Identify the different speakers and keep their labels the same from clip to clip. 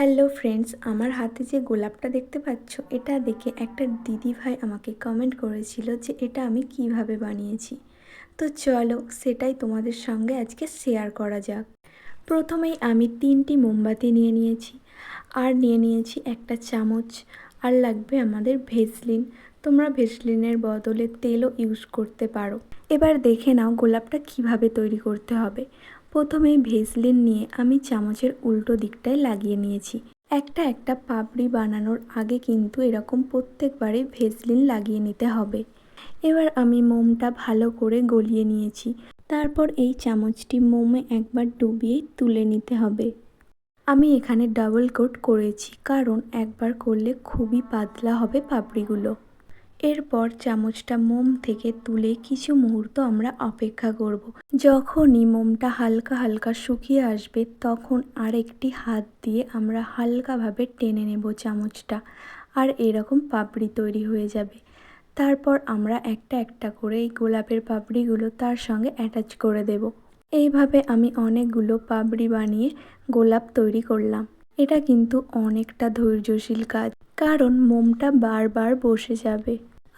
Speaker 1: Hello friends, আমার হাতে যে গোলাপটা দেখতে পাচ্ছ, এটা দেখে একটা দিদিভাই আমাকে কমেন্ট করেছিল যে এটা আমি কিভাবে বানিয়েছি। তো চলো সেটাই তোমাদের সঙ্গে আজকে শেয়ার করা যাক। প্রথমেই আমি 3টি মোমবাতি নিয়ে নিয়েছি, আর নিয়ে নিয়েছি একটা চামচ, আর লাগবে আমাদের ভেসলিন। তোমরা ভেসলিনের বদলে তেলও ইউজ করতে পারো। এবার দেখে নাও গোলাপটা কিভাবে তৈরি করতে হবে। প্রথমেই ভেসলিন নিয়ে আমি চামচের উল্টো দিকটায় লাগিয়ে নিয়েছি। একটা একটা পাপড়ি বানানোর আগে কিন্তু এরকম প্রত্যেকবারই ভেসলিন লাগিয়ে নিতে হবে। এবার আমি মোমটা ভালো করে গলিয়ে নিয়েছি। তারপর এই চামচটি মোমে একবার ডুবিয়ে তুলে নিতে হবে। আমি এখানে ডাবল কোট করেছি, কারণ একবার করলে খুবই পাতলা হবে পাপড়িগুলো। এরপর চামচটা মোম থেকে তুলে কিছু মুহূর্ত আমরা অপেক্ষা করব। যখনই মোমটা হালকা হালকা শুকিয়ে আসবে, তখন আরেকটি হাত দিয়ে আমরা হালকাভাবে টেনে নেব চামচটা, আর এরকম পাপড়ি তৈরি হয়ে যাবে। তারপর আমরা একটা একটা করে এই গোলাপের পাপড়িগুলো তার সঙ্গে অ্যাটাচ করে দেব। এইভাবে আমি অনেকগুলো পাপড়ি বানিয়ে গোলাপ তৈরি করলাম। এটা কিন্তু অনেকটা ধৈর্যশীল কাজ, কারণ মোমটা বারবার বসে যাবে।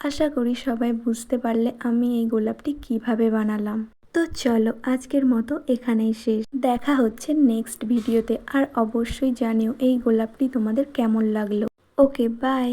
Speaker 1: আশা করি সবাই বুঝতে পারলে আমি এই গোলাপটি কিভাবে বানালাম। তো চলো আজকের মতো এখানেই শেষ। দেখা হচ্ছে নেক্সট ভিডিওতে, আর অবশ্যই জানিও এই গোলাপটি তোমাদের কেমন লাগলো। ওকে, বাই।